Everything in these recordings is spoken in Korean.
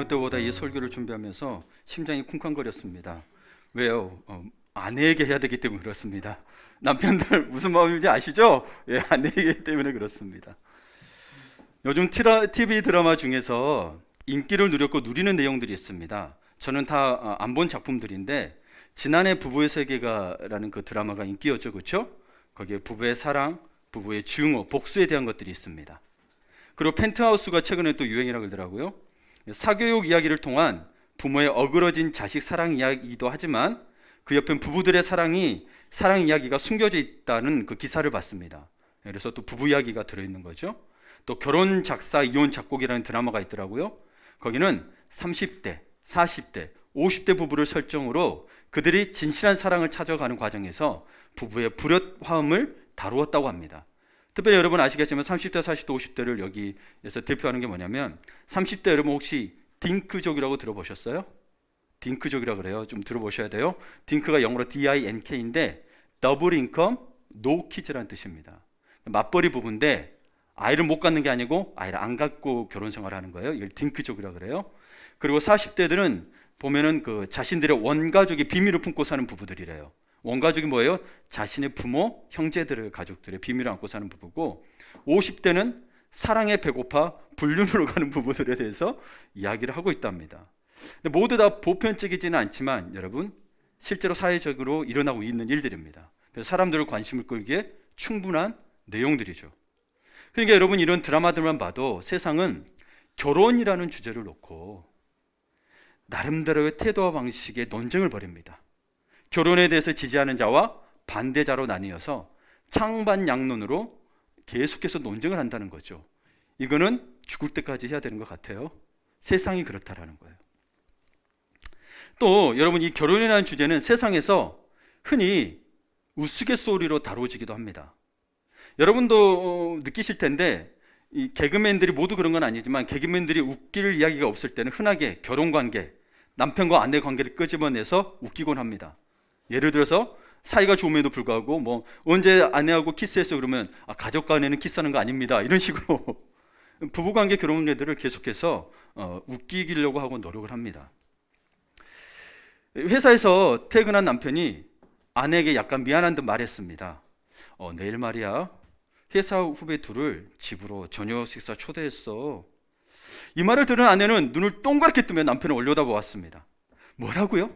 어느 때보다 이 설교를 준비하면서 심장이 쿵쾅거렸습니다. 왜요? 아내에게 해야 되기 때문에 그렇습니다. 남편들 무슨 마음인지 아시죠? 예, 아내에게 때문에 그렇습니다. 요즘 TV 드라마 중에서 인기를 누렸고 누리는 내용들이 있습니다. 저는 다 안 본 작품들인데 지난해 부부의 세계가라는 그 드라마가 인기였죠, 그렇죠? 거기에 부부의 사랑, 부부의 증오, 복수에 대한 것들이 있습니다. 그리고 펜트하우스가 최근에 또 유행이라고 그러더라고요. 사교육 이야기를 통한 부모의 어그러진 자식 사랑 이야기이기도 하지만 그 옆엔 부부들의 사랑 이야기가 숨겨져 있다는 그 기사를 봤습니다. 그래서 또 부부 이야기가 들어있는 거죠. 또 결혼 작사 이혼 작곡이라는 드라마가 있더라고요. 거기는 30대, 40대, 50대 부부를 설정으로 그들이 진실한 사랑을 찾아가는 과정에서 부부의 불협화음을 다루었다고 합니다. 특별히 여러분 아시겠지만 30대, 40대, 50대를 여기에서 대표하는 게 뭐냐면 30대 여러분 혹시 딩크족이라고 들어보셨어요? 딩크족이라고 그래요. 좀 들어보셔야 돼요. 딩크가 영어로 DINK인데 더블 인컴, 노 키즈라는 뜻입니다. 맞벌이 부부인데 아이를 못 갖는 게 아니고 아이를 안 갖고 결혼 생활을 하는 거예요. 이걸 딩크족이라고 그래요. 그리고 40대들은 보면은 그 자신들의 원가족의 비밀을 품고 사는 부부들이래요. 원가족이 뭐예요? 자신의 부모, 형제들의 가족들의 비밀을 안고 사는 부부고 50대는 사랑에 배고파 불륜으로 가는 부부들에 대해서 이야기를 하고 있답니다. 근데 모두 다 보편적이지는 않지만 여러분 실제로 사회적으로 일어나고 있는 일들입니다. 그래서 사람들의 관심을 끌기에 충분한 내용들이죠. 그러니까 여러분 이런 드라마들만 봐도 세상은 결혼이라는 주제를 놓고 나름대로의 태도와 방식의 논쟁을 벌입니다. 결혼에 대해서 지지하는 자와 반대자로 나뉘어서 창반양론으로 계속해서 논쟁을 한다는 거죠. 이거는 죽을 때까지 해야 되는 것 같아요. 세상이 그렇다라는 거예요. 또 여러분 이 결혼이라는 주제는 세상에서 흔히 우스갯소리로 다뤄지기도 합니다. 여러분도 느끼실 텐데 이 개그맨들이 모두 그런 건 아니지만 개그맨들이 웃길 이야기가 없을 때는 흔하게 결혼관계, 남편과 아내 관계를 끄집어내서 웃기곤 합니다. 예를 들어서 사이가 좋음에도 불구하고 뭐 언제 아내하고 키스했어 그러면 가족 간에는 키스하는 거 아닙니다. 이런 식으로 부부관계 결혼관계들을 계속해서 웃기려고 하고 노력을 합니다. 회사에서 퇴근한 남편이 아내에게 약간 미안한 듯 말했습니다. 내일 말이야 회사 후배 둘을 집으로 저녁 식사 초대했어. 이 말을 들은 아내는 눈을 동그랗게 뜨며 남편을 올려다보았습니다. 뭐라고요?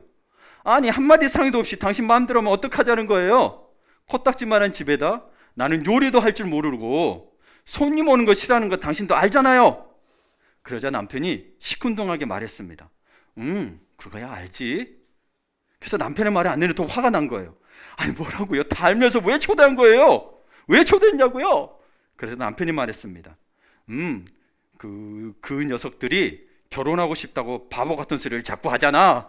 아니 한마디 상의도 없이 당신 마음대로 하면 어떡하자는 거예요? 코딱지만한 집에다 나는 요리도 할 줄 모르고 손님 오는 거 싫어하는 거 당신도 알잖아요. 그러자 남편이 시큰둥하게 말했습니다. 그거야 알지. 그래서 남편의 말에 아내는 더 화가 난 거예요. 아니 뭐라고요? 다 알면서 왜 초대한 거예요? 왜 초대했냐고요? 그래서 남편이 말했습니다. 그 녀석들이 결혼하고 싶다고 바보 같은 소리를 자꾸 하잖아.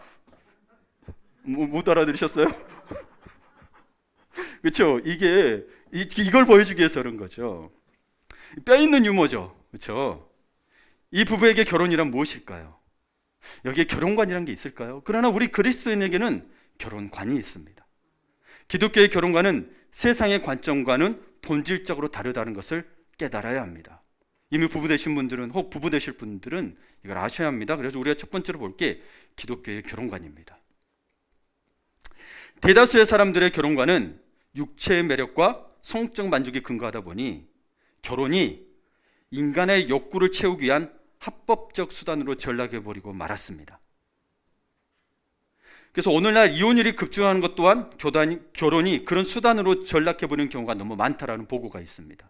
못 알아들으셨어요? 그렇죠? 이걸 보여주기 위해서 그런 거죠. 뼈 있는 유머죠. 그렇죠? 이 부부에게 결혼이란 무엇일까요? 여기에 결혼관이라는 게 있을까요? 그러나 우리 그리스도인에게는 결혼관이 있습니다. 기독교의 결혼관은 세상의 관점과는 본질적으로 다르다는 것을 깨달아야 합니다. 이미 부부 되신 분들은 혹 부부 되실 분들은 이걸 아셔야 합니다. 그래서 우리가 첫 번째로 볼 게 기독교의 결혼관입니다. 대다수의 사람들의 결혼관은 육체의 매력과 성적 만족에 근거하다 보니 결혼이 인간의 욕구를 채우기 위한 합법적 수단으로 전락해버리고 말았습니다. 그래서 오늘날 이혼율이 급증하는 것 또한 결혼이 그런 수단으로 전락해버리는 경우가 너무 많다라는 보고가 있습니다.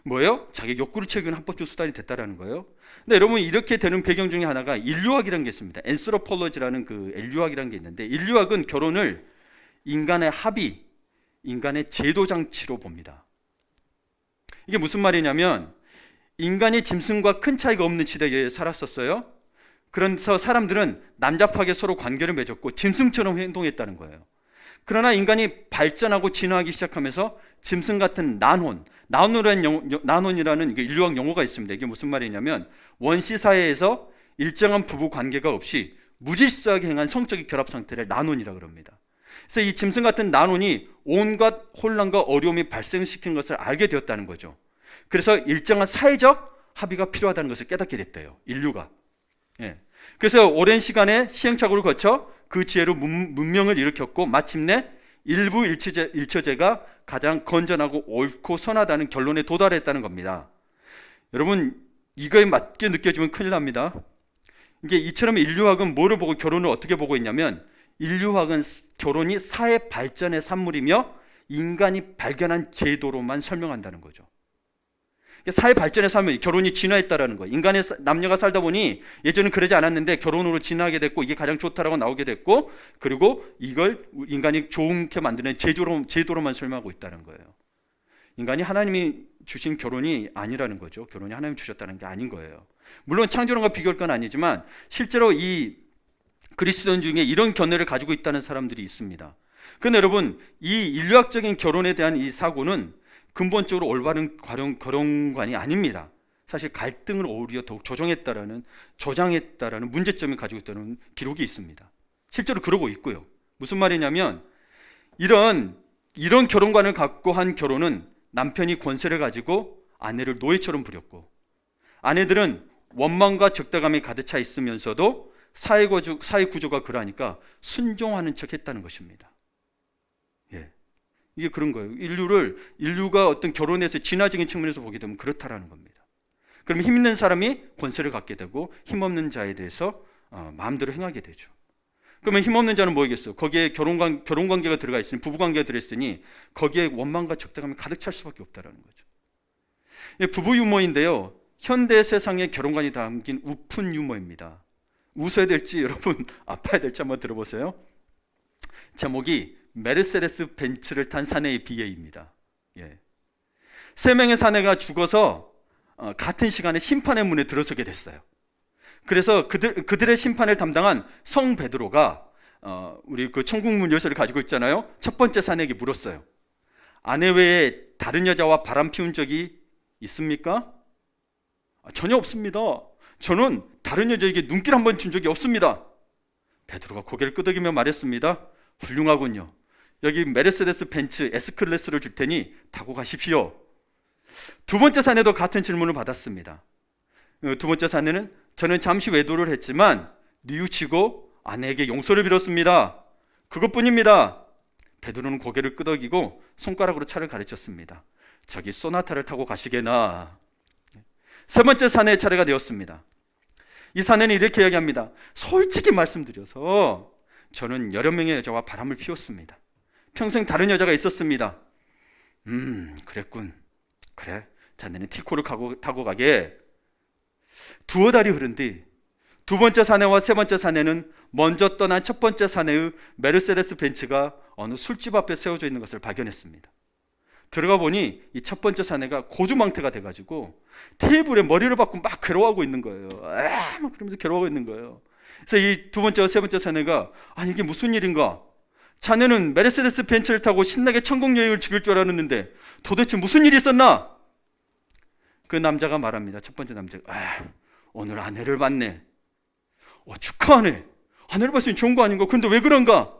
뭐예요? 자기 욕구를 채우기 위한 합법적 수단이 됐다라는 거예요. 근데 여러분 이렇게 되는 배경 중에 하나가 인류학이라는 게 있습니다. 앤스로폴로지라는 그 인류학이라는 게 있는데 인류학은 결혼을 인간의 합의, 인간의 제도 장치로 봅니다. 이게 무슨 말이냐면 인간이 짐승과 큰 차이가 없는 시대에 살았었어요. 그래서 사람들은 난잡하게 서로 관계를 맺었고 짐승처럼 행동했다는 거예요. 그러나 인간이 발전하고 진화하기 시작하면서 짐승 같은 난혼이라는 인류학 용어가 있습니다. 이게 무슨 말이냐면 원시 사회에서 일정한 부부 관계가 없이 무질서하게 행한 성적인 결합 상태를 난혼이라고 합니다. 그래서 이 짐승 같은 난혼이 온갖 혼란과 어려움이 발생시키는 것을 알게 되었다는 거죠. 그래서 일정한 사회적 합의가 필요하다는 것을 깨닫게 됐대요. 인류가. 예. 그래서 오랜 시간의 시행착오를 거쳐 그 지혜로 문명을 일으켰고 마침내 일부 일처제가 가장 건전하고 옳고 선하다는 결론에 도달했다는 겁니다. 여러분, 이거에 맞게 느껴지면 큰일 납니다. 이게 이처럼 인류학은 뭐를 보고 결혼을 어떻게 보고 있냐면, 인류학은 결혼이 사회 발전의 산물이며 인간이 발견한 제도로만 설명한다는 거죠. 사회 발전의 삶은 결혼이 진화했다라는 거예요. 인간의 남녀가 살다 보니 예전은 그러지 않았는데 결혼으로 진화하게 됐고 이게 가장 좋다라고 나오게 됐고, 그리고 이걸 인간이 좋게 만드는 제도로만 설명하고 있다는 거예요. 인간이 하나님이 주신 결혼이 아니라는 거죠. 결혼이 하나님이 주셨다는 게 아닌 거예요. 물론 창조론과 비교할 건 아니지만 실제로 이 그리스도인 중에 이런 견해를 가지고 있다는 사람들이 있습니다. 그런데 여러분, 이 인류학적인 결혼에 대한 이 사고는 근본적으로 올바른 결혼관이 아닙니다. 사실 갈등을 오히려 더욱 조장했다라는 문제점을 가지고 있다는 기록이 있습니다. 실제로 그러고 있고요. 무슨 말이냐면, 이런 결혼관을 갖고 한 결혼은 남편이 권세를 가지고 아내를 노예처럼 부렸고, 아내들은 원망과 적대감이 가득 차 있으면서도 사회 구조가 그러하니까 순종하는 척 했다는 것입니다. 예. 이게 그런 거예요. 인류가 어떤 결혼에서 진화적인 측면에서 보게 되면 그렇다라는 겁니다. 그럼 힘 있는 사람이 권세를 갖게 되고 힘없는 자에 대해서 마음대로 행하게 되죠. 그러면 힘없는 자는 뭐겠어요? 거기에 결혼관계가 들어가 있으니, 부부관계가 들어있으니 거기에 원망과 적대감이 가득 찰 수밖에 없다라는 거죠. 부부 유머인데요, 현대 세상의 결혼관이 담긴 우픈 유머입니다. 웃어야 될지 여러분 아파야 될지 한번 들어보세요. 제목이 메르세데스 벤츠를 탄 사내의 비애입니다. 예. 3명의 사내가 죽어서 같은 시간에 심판의 문에 들어서게 됐어요. 그래서 그들의 심판을 담당한 성 베드로가 우리 그 천국문 열쇠를 가지고 있잖아요. 첫 번째 사내에게 물었어요. 아내 외에 다른 여자와 바람 피운 적이 있습니까? 전혀 없습니다. 저는 다른 여자에게 눈길 한번 준 적이 없습니다. 베드로가 고개를 끄덕이며 말했습니다. 훌륭하군요. 여기 메르세데스 벤츠 S클래스를 줄 테니 타고 가십시오. 두 번째 사내도 같은 질문을 받았습니다. 두 번째 사내는 저는 잠시 외도를 했지만 뉘우치고 아내에게 용서를 빌었습니다. 그것뿐입니다. 베드로는 고개를 끄덕이고 손가락으로 차를 가르쳤습니다. 저기 소나타를 타고 가시게나. 세 번째 사내의 차례가 되었습니다. 이 사내는 이렇게 이야기합니다. 솔직히 말씀드려서 저는 여러 명의 여자와 바람을 피웠습니다. 평생 다른 여자가 있었습니다. 그랬군. 그래, 자네는 티코를 타고 가게. 두어 달이 흐른 뒤 두 번째 사내와 세 번째 사내는 먼저 떠난 첫 번째 사내의 메르세데스 벤츠가 어느 술집 앞에 세워져 있는 것을 발견했습니다. 들어가 보니 이 첫 번째 사내가 고주망태가 돼가지고 테이블에 머리를 박고 막 괴로워하고 있는 거예요. 막 그러면서 괴로워하고 있는 거예요. 그래서 이 두 번째와 세 번째 사내가 아니 이게 무슨 일인가? 자네는 메르세데스 벤츠를 타고 신나게 천국 여행을 즐길 줄 알았는데 도대체 무슨 일이 있었나? 그 남자가 말합니다. 첫 번째 남자가 오늘 아내를 봤네. 축하하네. 아내를 봤으니 좋은 거 아닌가? 근데 왜 그런가?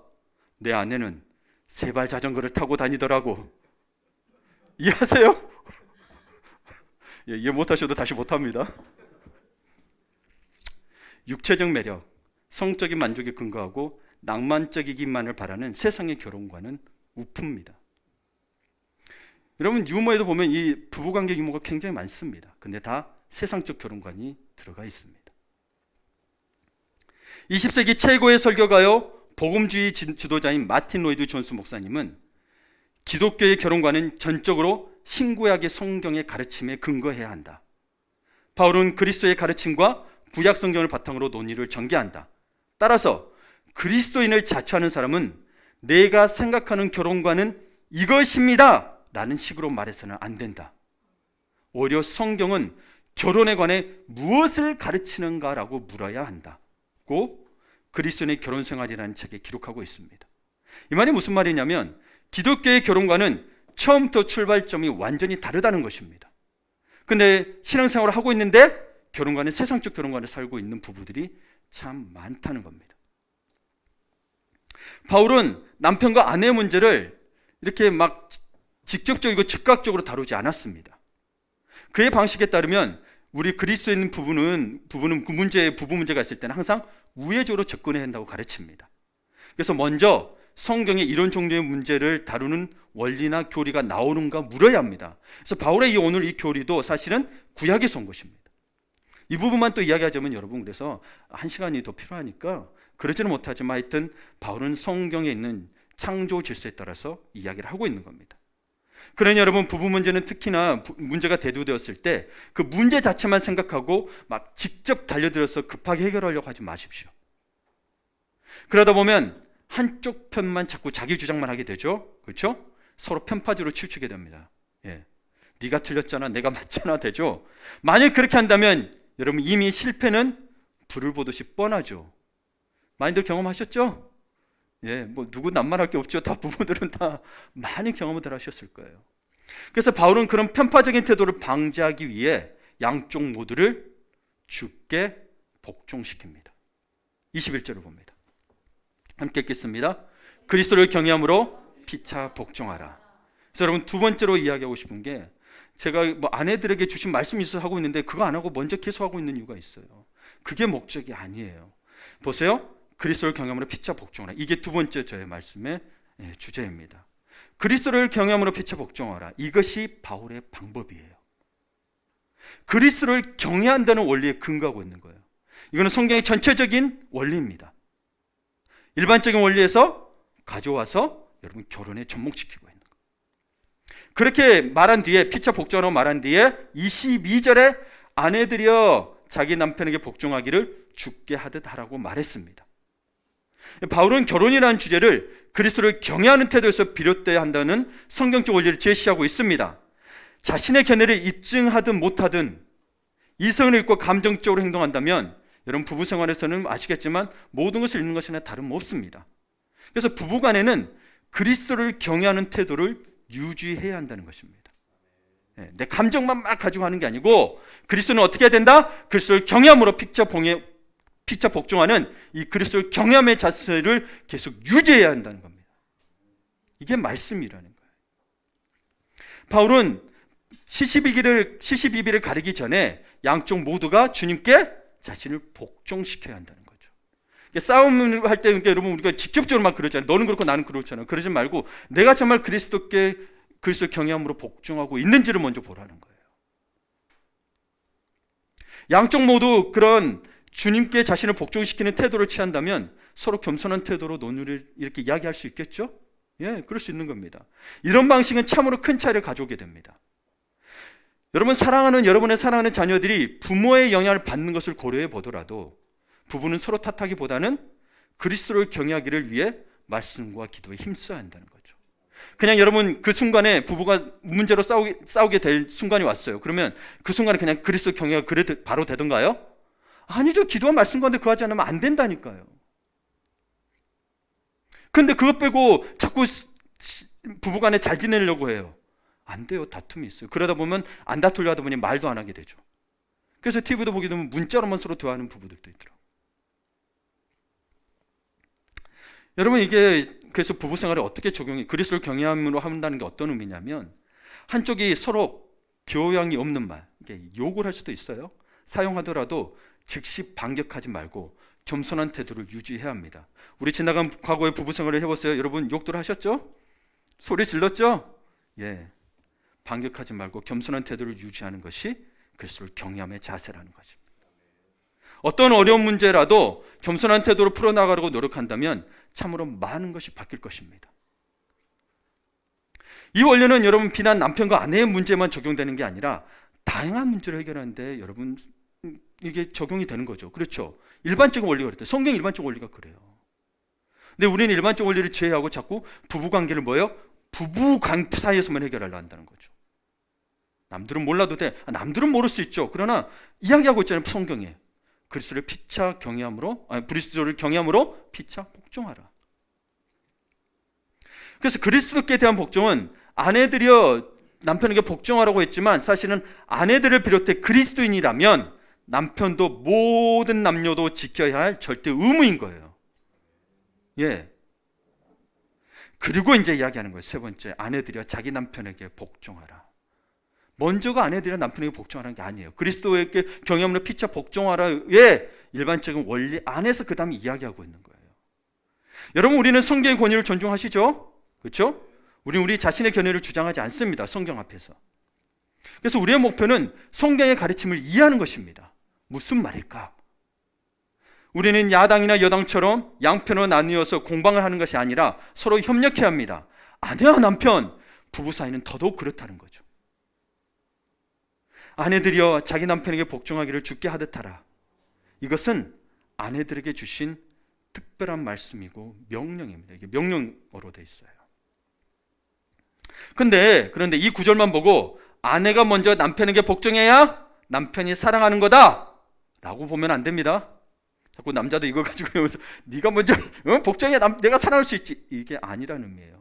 내 아내는 세발 자전거를 타고 다니더라고. 이해하세요? 예, 이해 못하셔도 다시 못합니다. 육체적 매력, 성적인 만족에 근거하고 낭만적이기만을 바라는 세상의 결혼관은 우프입니다. 여러분, 유머에도 보면 이 부부관계 유머가 굉장히 많습니다. 근데 다 세상적 결혼관이 들어가 있습니다. 20세기 최고의 설교가요, 복음주의 지도자인 마틴 로이드 존스 목사님은 기독교의 결혼관은 전적으로 신구약의 성경의 가르침에 근거해야 한다. 바울은 그리스도의 가르침과 구약 성경을 바탕으로 논의를 전개한다. 따라서 그리스도인을 자처하는 사람은 내가 생각하는 결혼관은 이것입니다 라는 식으로 말해서는 안 된다. 오히려 성경은 결혼에 관해 무엇을 가르치는가라고 물어야 한다고 그리스도인의 결혼생활이라는 책에 기록하고 있습니다. 이 말이 무슨 말이냐면 기독교의 결혼관은 처음부터 출발점이 완전히 다르다는 것입니다. 근데 신앙생활을 하고 있는데 결혼관은 세상적 결혼관을 살고 있는 부부들이 참 많다는 겁니다. 바울은 남편과 아내의 문제를 이렇게 막 직접적이고 즉각적으로 다루지 않았습니다. 그의 방식에 따르면 우리 그리스도에 있는 부부는 부부 문제가 있을 때는 항상 우회적으로 접근해야 한다고 가르칩니다. 그래서 먼저 성경에 이런 종류의 문제를 다루는 원리나 교리가 나오는가 물어야 합니다. 그래서 바울의 오늘 이 교리도 사실은 구약에서 온 것입니다. 이 부분만 또 이야기하자면 여러분, 그래서 한 시간이 더 필요하니까 그러지는 못하지만 하여튼 바울은 성경에 있는 창조 질서에 따라서 이야기를 하고 있는 겁니다. 그러니 여러분, 부부 문제는 특히나 문제가 대두되었을 때 그 문제 자체만 생각하고 막 직접 달려들어서 급하게 해결하려고 하지 마십시오. 그러다 보면 한쪽 편만 자꾸 자기 주장만 하게 되죠. 그렇죠? 서로 편파적으로 치우치게 됩니다. 예. 네가 틀렸잖아, 내가 맞잖아 되죠. 만약 그렇게 한다면 여러분, 이미 실패는 불을 보듯이 뻔하죠. 많이들 경험하셨죠? 예, 뭐 누구 남말할 게 없죠. 다 부부들은 다 많이 경험을 하셨을 거예요. 그래서 바울은 그런 편파적인 태도를 방지하기 위해 양쪽 모두를 주께 복종시킵니다. 21절을 봅니다. 함께 읽겠습니다. 그리스도를 경외함으로 피차 복종하라. 그래서 여러분, 두 번째로 이야기하고 싶은 게, 제가 뭐 아내들에게 주신 말씀이 있어서 하고 있는데 그거 안 하고 먼저 계속 하고 있는 이유가 있어요. 그게 목적이 아니에요. 보세요. 그리스도를 경외함으로 피차 복종하라. 이게 두 번째 저의 말씀의 주제입니다. 그리스도를 경외함으로 피차 복종하라. 이것이 바울의 방법이에요. 그리스도를 경외한다는 원리에 근거하고 있는 거예요. 이거는 성경의 전체적인 원리입니다. 일반적인 원리에서 가져와서 여러분 결혼에 접목시키고 있는 거예요. 그렇게 말한 뒤에, 피차 복종하라고 말한 뒤에 22절에 아내들이여 자기 남편에게 복종하기를 주께 하듯 하라고 말했습니다. 바울은 결혼이라는 주제를 그리스도를 경외하는 태도에서 비롯돼야 한다는 성경적 원리를 제시하고 있습니다. 자신의 견해를 입증하든 못하든 이성을 읽고 감정적으로 행동한다면 여러분, 부부 생활에서는 아시겠지만 모든 것을 잃는 것이나 다름없습니다. 그래서 부부간에는 그리스도를 경외하는 태도를 유지해야 한다는 것입니다. 내 감정만 막 가지고 하는 게 아니고, 그리스도는 어떻게 해야 된다? 그리스도를 경외함으로 피차 복종하는 이 그리스도를 경외함의 자세를 계속 유지해야 한다는 겁니다. 이게 말씀이라는 거예요. 바울은 시시비비를 가리기 전에 양쪽 모두가 주님께 자신을 복종시켜야 한다는 거죠. 싸움을 할 때 여러분, 우리가 직접적으로 막 그러잖아요. 너는 그렇고 나는 그렇잖아요. 그러지 말고 내가 정말 그리스도 경외함으로 복종하고 있는지를 먼저 보라는 거예요. 양쪽 모두 그런 주님께 자신을 복종시키는 태도를 취한다면 서로 겸손한 태도로 논의를 이렇게 이야기할 수 있겠죠? 예, 그럴 수 있는 겁니다. 이런 방식은 참으로 큰 차이를 가져오게 됩니다. 여러분의 사랑하는 자녀들이 부모의 영향을 받는 것을 고려해 보더라도 부부는 서로 탓하기보다는 그리스도를 경외하기를 위해 말씀과 기도에 힘써야 한다는 거죠. 그냥 여러분, 그 순간에 부부가 문제로 싸우게 될 순간이 왔어요. 그러면 그 순간에 그냥 그리스도 경외가 바로 되던가요? 아니죠. 기도와 말씀 가운데 거하지 않으면 안 된다니까요. 그런데 그것 빼고 자꾸 부부간에 잘 지내려고 해요. 안 돼요. 다툼이 있어요. 그러다 보면 안 다투려 하다 보니 말도 안 하게 되죠. 그래서 TV도 보게 되면 문자로만 서로 대화하는 부부들도 있더라고요. 여러분, 이게 그래서 부부 생활에 어떻게 그리스도를 경외함으로 한다는 게 어떤 의미냐면, 한쪽이 서로 교양이 없는 말, 욕을 할 수도 있어요. 사용하더라도 즉시 반격하지 말고 겸손한 태도를 유지해야 합니다. 우리 지나간 과거의 부부 생활을 해보세요. 여러분, 욕들 하셨죠? 소리 질렀죠? 예. 반격하지 말고 겸손한 태도를 유지하는 것이 그리스도를 경외함의 자세라는 것입니다. 어떤 어려운 문제라도 겸손한 태도로 풀어나가려고 노력한다면 참으로 많은 것이 바뀔 것입니다. 이 원리는 여러분, 비단 남편과 아내의 문제만 적용되는 게 아니라 다양한 문제를 해결하는데 여러분, 이게 적용이 되는 거죠. 그렇죠? 일반적인 원리가 그랬대요. 성경 일반적 원리가 그래요. 근데 우리는 일반적 원리를 제외하고 자꾸 부부관계를 부부관 사이에서만 해결하려 한다는 거죠. 남들은 몰라도 돼. 남들은 모를 수 있죠. 그러나 이야기하고 있잖아요. 성경에 그리스도를 경외함으로 피차 복종하라. 그래서 그리스도께 대한 복종은 아내들이여 남편에게 복종하라고 했지만, 사실은 아내들을 비롯해 그리스도인이라면 남편도 모든 남녀도 지켜야 할 절대 의무인 거예요. 예. 그리고 이제 이야기하는 거예요. 세 번째, 아내들이여 자기 남편에게 복종하라. 먼저가 아내들이나 남편에게 복종하라는 게 아니에요. 그리스도에게 경외함으로 피차 복종하라의 일반적인 원리 안에서 그 다음에 이야기하고 있는 거예요. 여러분, 우리는 성경의 권위를 존중하시죠? 그렇죠? 우리 자신의 견해를 주장하지 않습니다. 성경 앞에서. 그래서 우리의 목표는 성경의 가르침을 이해하는 것입니다. 무슨 말일까? 우리는 야당이나 여당처럼 양편으로 나뉘어서 공방을 하는 것이 아니라 서로 협력해야 합니다. 아내와 남편, 부부 사이는 더더욱 그렇다는 거죠. 아내들이여 자기 남편에게 복종하기를 주께 하듯 하라. 이것은 아내들에게 주신 특별한 말씀이고 명령입니다. 이게 명령어로 되어 있어요. 그런데 이 구절만 보고 아내가 먼저 남편에게 복종해야 남편이 사랑하는 거다 라고 보면 안 됩니다. 자꾸 남자도 이걸 가지고 여기서 네가 먼저 복종해, 내가 사랑할 수 있지, 이게 아니라는 의미예요.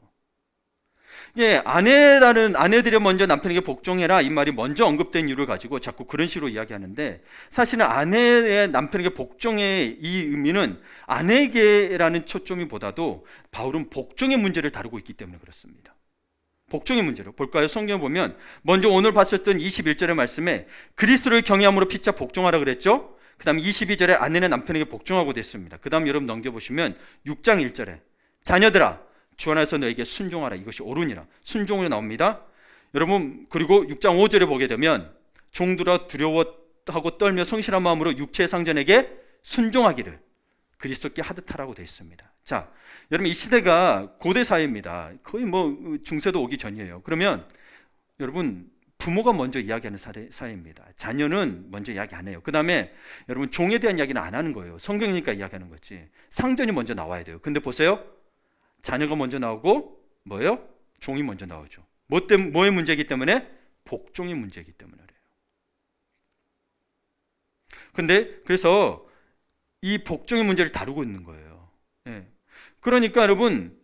예, 아내들이 먼저 남편에게 복종해라 이 말이 먼저 언급된 이유를 가지고 자꾸 그런 식으로 이야기하는데, 사실은 아내의 남편에게 복종의 이 의미는 아내에게라는 초점이보다도 바울은 복종의 문제를 다루고 있기 때문에 그렇습니다. 복종의 문제로 볼까요? 성경 보면 먼저 오늘 봤었던 21절의 말씀에 그리스도를 경외함으로 피차 복종하라 그랬죠. 그 다음 22절에 아내는 남편에게 복종하고 됐습니다. 그 다음 여러분 넘겨보시면 6장 1절에 자녀들아 주 안에서 너에게 순종하라, 이것이 옳으니라, 순종으로 나옵니다. 여러분, 그리고 6장 5절에 보게 되면 종들아 두려워하고 떨며 성실한 마음으로 육체의 상전에게 순종하기를 그리스도께 하듯 하라고 되어 있습니다. 자, 여러분, 이 시대가 고대 사회입니다. 거의 중세도 오기 전이에요. 그러면 여러분, 부모가 먼저 이야기하는 사회입니다. 자녀는 먼저 이야기 안 해요. 그 다음에 여러분, 종에 대한 이야기는 안 하는 거예요. 성경이니까 이야기하는 거지. 상전이 먼저 나와야 돼요. 근데 보세요, 자녀가 먼저 나오고 뭐예요? 종이 먼저 나오죠. 뭐의 문제이기 때문에? 복종의 문제이기 때문에 그래요. 근데 그래서 이 복종의 문제를 다루고 있는 거예요. 예. 그러니까 여러분,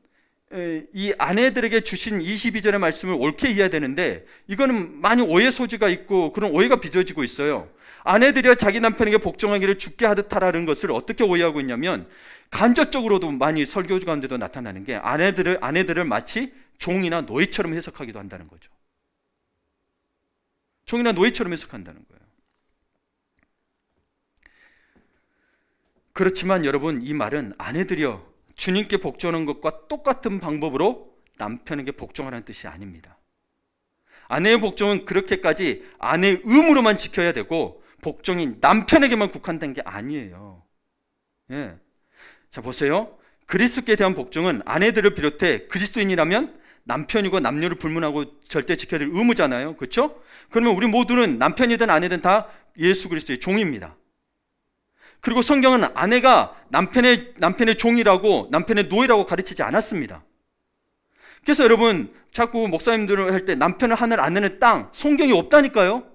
이 아내들에게 주신 22절의 말씀을 옳게 이해해야 되는데, 이거는 많이 오해 소지가 있고 그런 오해가 빚어지고 있어요. 아내들이여 자기 남편에게 복종하기를 주께 하듯 하라는 것을 어떻게 오해하고 있냐면, 간접적으로도 많이 설교 가운데도 나타나는 게 아내들을 마치 종이나 노예처럼 해석하기도 한다는 거죠. 종이나 노예처럼 해석한다는 거예요. 그렇지만 여러분, 이 말은 아내들이여 주님께 복종하는 것과 똑같은 방법으로 남편에게 복종하라는 뜻이 아닙니다. 아내의 복종은 그렇게까지 아내의 의무로만 지켜야 되고 복종이 남편에게만 국한된 게 아니에요. 예. 자, 보세요. 그리스도께 대한 복종은 아내들을 비롯해 그리스도인이라면 남편이고 남녀를 불문하고 절대 지켜야 될 의무잖아요. 그렇죠? 그러면 우리 모두는 남편이든 아내든 다 예수 그리스도의 종입니다. 그리고 성경은 아내가 남편의 종이라고, 남편의 노예라고 가르치지 않았습니다. 그래서 여러분, 자꾸 목사님들 할 때 남편을 하늘, 아내는 땅, 성경이 없다니까요.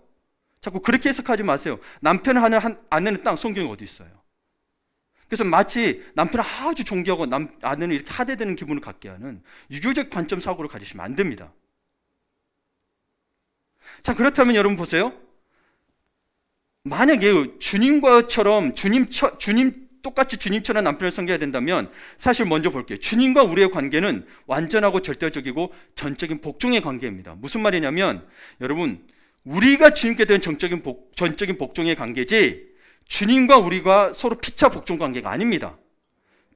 자꾸 그렇게 해석하지 마세요. 남편을 하늘, 아내는 땅, 성경이 어디 있어요? 그래서 마치 남편을 아주 존경하고 아내는 이렇게 하대되는 기분을 갖게 하는 유교적 관점 사고를 가지시면 안 됩니다. 자, 그렇다면 여러분 보세요. 만약에 주님과처럼 주님 똑같이 주님처럼 남편을 섬겨야 된다면, 사실 먼저 볼게요. 주님과 우리의 관계는 완전하고 절대적이고 전적인 복종의 관계입니다. 무슨 말이냐면, 여러분, 우리가 주님께 대한 전적인 복종의 관계지 주님과 우리가 서로 피차 복종 관계가 아닙니다.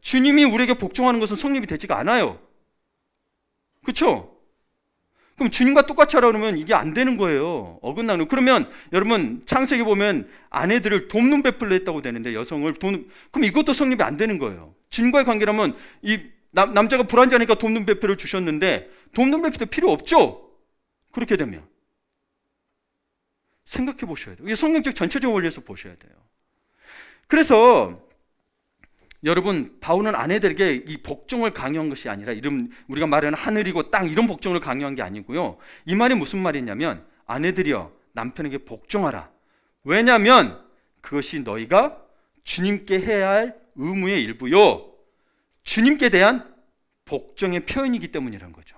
주님이 우리에게 복종하는 것은 성립이 되지가 않아요. 그렇죠? 그럼 주님과 똑같이 하라 그러면 이게 안 되는 거예요. 어긋나는. 그러면 여러분, 창세기 보면 아내들을 돕는 베풀려 했다고 되는데, 여성을 그럼 이것도 성립이 안 되는 거예요. 주님과의 관계라면 이 남자가 불안자니까 돕는 베풀을 주셨는데 돕는 베풀도 필요 없죠. 그렇게 되면 생각해 보셔야 돼요. 이게 성경적 전체적 원리에서 보셔야 돼요. 그래서 여러분, 바울은 아내들에게 이 복종을 강요한 것이 아니라, 우리가 말하는 하늘이고 땅 이런 복종을 강요한 게 아니고요. 이 말이 무슨 말이냐면, 아내들이여 남편에게 복종하라. 왜냐하면 그것이 너희가 주님께 해야 할 의무의 일부요, 주님께 대한 복종의 표현이기 때문이라는 거죠.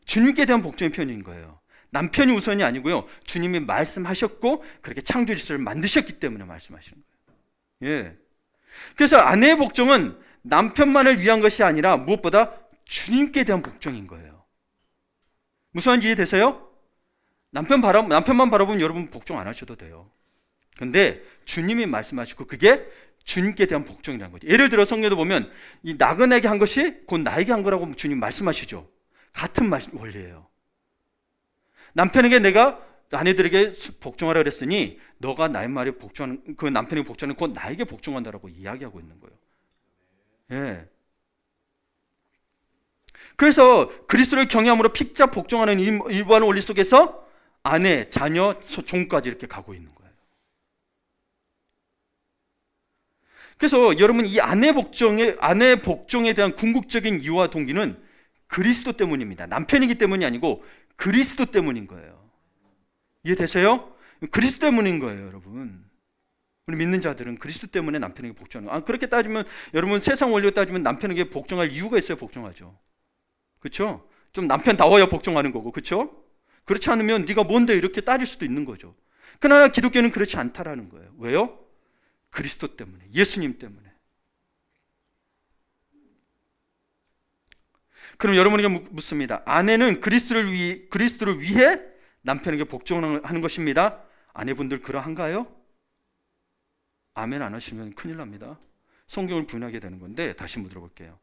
주님께 대한 복종의 표현인 거예요. 남편이 우선이 아니고요, 주님이 말씀하셨고 그렇게 창조 질서를 만드셨기 때문에 말씀하시는 거예요. 예. 그래서 아내의 복종은 남편만을 위한 것이 아니라 무엇보다 주님께 대한 복종인 거예요. 무슨 말인지 이해되세요? 남편만 바라보면 여러분 복종 안 하셔도 돼요. 근데 주님이 말씀하시고 그게 주님께 대한 복종이라는 거죠. 예를 들어 성경에도 보면 이 나그네에게 한 것이 곧 나에게 한 거라고 주님 말씀하시죠. 같은 원리예요. 남편에게 내가 아내들에게 복종하라 그랬으니 너가 나의 말에 복종하는, 그 남편에게 복종하는 곧 나에게 복종한다라고 이야기하고 있는 거예요. 예. 그래서 그리스도를 경외함으로 픽자 복종하는 일부하는 원리 속에서 아내, 자녀, 종까지 이렇게 가고 있는 거예요. 그래서 여러분 이 아내 복종에 대한 궁극적인 이유와 동기는 그리스도 때문입니다. 남편이기 때문이 아니고 그리스도 때문인 거예요. 이해되세요? 그리스도 때문인 거예요, 여러분. 우리 믿는 자들은 그리스도 때문에 남편에게 복종하는 거예요. 그렇게 따지면 여러분 세상 원리로 따지면 남편에게 복종할 이유가 있어야 복종하죠. 그렇죠? 좀 남편다워야 복종하는 거고, 그렇죠? 그렇지 않으면 네가 뭔데 이렇게 따질 수도 있는 거죠. 그러나 기독교는 그렇지 않다라는 거예요. 왜요? 그리스도 때문에, 예수님 때문에. 그럼 여러분에게 묻습니다. 아내는 그리스도를 위해 남편에게 복종하는 것입니다. 아내분들 그러한가요? 아멘 안 하시면 큰일 납니다. 성경을 부인하게 되는 건데 다시 물어볼게요.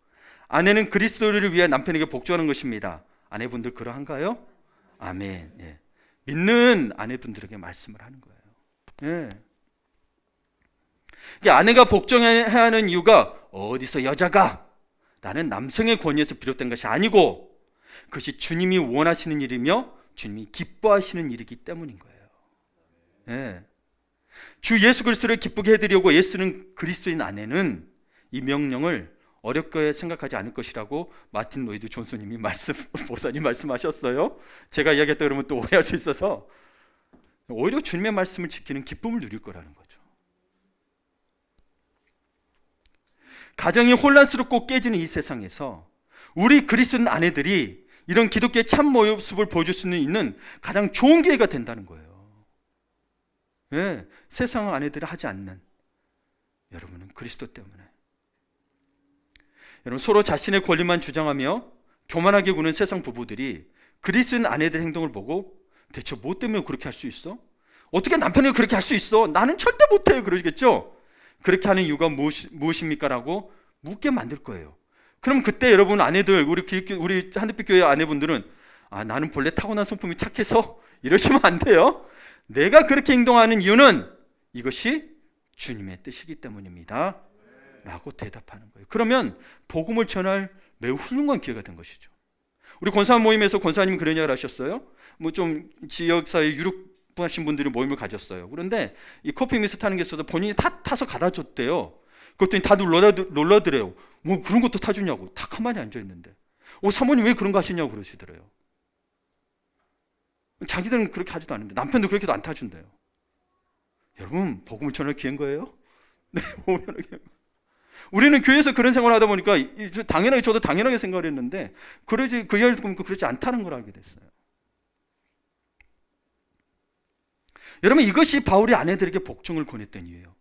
아내는 그리스도를 위해 남편에게 복종하는 것입니다. 아내분들 그러한가요? 아멘. 예. 믿는 아내분들에게 말씀을 하는 거예요. 예. 아내가 복종해야 하는 이유가 어디서 여자가 라는 남성의 권위에서 비롯된 것이 아니고 그것이 주님이 원하시는 일이며 주님이 기뻐하시는 일이기 때문인 거예요. 예. 주 예수 그리스도를 기쁘게 해드리려고 애쓰는 그리스도인 아내는 이 명령을 어렵게 생각하지 않을 것이라고 마틴 로이드 존슨님이 목사님 말씀하셨어요. 제가 이야기했다 그러면 또 오해할 수 있어서 오히려 주님의 말씀을 지키는 기쁨을 누릴 거라는 거죠. 가정이 혼란스럽고 깨지는 이 세상에서 우리 그리스도인 아내들이 이런 기독교의 참 모습을 보여줄 수 있는 가장 좋은 기회가 된다는 거예요. 예, 세상 아내들이 하지 않는 여러분은 그리스도 때문에. 여러분 서로 자신의 권리만 주장하며 교만하게 구는 세상 부부들이 그리스도인 아내들의 행동을 보고 대체 뭐 때문에 그렇게 할 수 있어? 어떻게 남편이 그렇게 할 수 있어? 나는 절대 못해요 그러겠죠? 그렇게 하는 이유가 무엇입니까? 라고 묻게 만들 거예요. 그럼 그때 여러분 아내들 우리 한대빛 교회 아내분들은 나는 본래 타고난 성품이 착해서 이러시면 안 돼요. 내가 그렇게 행동하는 이유는 이것이 주님의 뜻이기 때문입니다 라고 대답하는 거예요. 그러면 복음을 전할 매우 훌륭한 기회가 된 것이죠. 우리 권사 모임에서 권사님이 그런 이야기를 하셨어요. 뭐 좀 지역사회 유력하신 분들이 모임을 가졌어요. 그런데 이 커피 미스 타는 게 있어도 본인이 타서 가다 줬대요. 그랬더니 다들 놀라더래요. 뭐 그런 것도 타주냐고. 다 가만히 앉아있는데 사모님 왜 그런 거 하시냐고 그러시더래요. 자기들은 그렇게 하지도 않는데 남편도 그렇게도 안 타준대요. 여러분 복음을 전할 기회인 거예요? 네, 우리는 교회에서 그런 생활을 하다 보니까 당연하게 저도 당연하게 생각을 했는데 그 이야기를 듣고 그렇지 않다는 걸 알게 됐어요. 여러분 이것이 바울이 아내들에게 복종을 권했던 이유예요.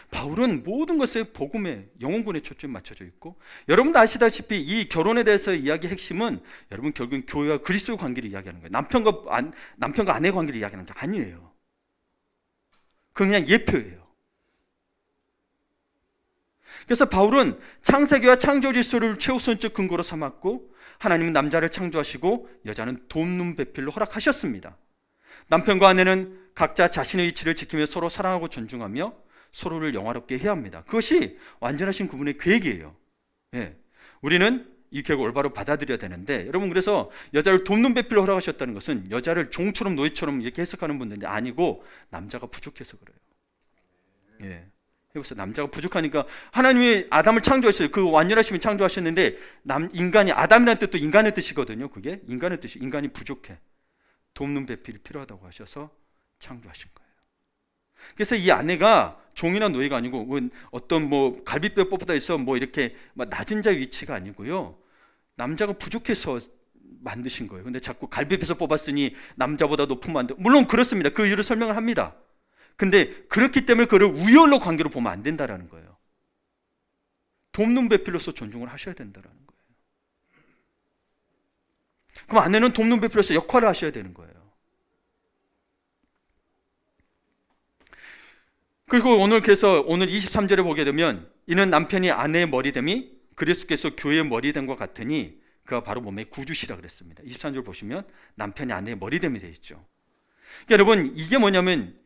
바울은 모든 것에 복음에 영혼군에 초점이 맞춰져 있고 여러분도 아시다시피 이 결혼에 대해서 이야기의 핵심은 여러분 결국은 교회와 그리스도 관계를 이야기하는 거예요. 남편과 아내 관계를 이야기하는 게 아니에요. 그건 그냥 예표예요. 그래서 바울은 창세기와 창조 질서를 최우선적 근거로 삼았고 하나님은 남자를 창조하시고 여자는 돕는 배필로 허락하셨습니다. 남편과 아내는 각자 자신의 위치를 지키며 서로 사랑하고 존중하며 서로를 영화롭게 해야 합니다. 그것이 완전하신 그분의 계획이에요. 예. 우리는 이 계획을 올바로 받아들여야 되는데 여러분 그래서 여자를 돕는 배필로 허락하셨다는 것은 여자를 종처럼 노예처럼 이렇게 해석하는 분들이 아니고 남자가 부족해서 그래요. 예. 해보세요. 남자가 부족하니까 하나님이 아담을 창조하셨어요. 그 완전하심을 창조하셨는데 인간이 아담이라는 뜻도 인간의 뜻이거든요. 그게 인간의 뜻이 인간이 부족해. 돕는 배필이 필요하다고 하셔서 창조하신 거예요. 그래서 이 아내가 종이나 노예가 아니고 어떤 뭐 갈비뼈 뽑다 있어 뭐 이렇게 낮은 자의 위치가 아니고요. 남자가 부족해서 만드신 거예요. 근데 자꾸 갈비뼈에서 뽑았으니 남자보다 높으면 안 돼. 물론 그렇습니다. 그 이유를 설명을 합니다. 근데 그렇기 때문에 그를 우열로 관계로 보면 안 된다라는 거예요. 돕는 배필로서 존중을 하셔야 된다라는 거예요. 그럼 아내는 돕는 배필로서 역할을 하셔야 되는 거예요. 그리고 그래서 오늘 23절에 보게 되면 이는 남편이 아내의 머리됨이 그리스도께서 교회의 머리됨과 같으니 그가 바로 몸의 구주시라 그랬습니다. 23절 보시면 남편이 아내의 머리됨이 되어 있죠. 그러니까 여러분, 이게 뭐냐면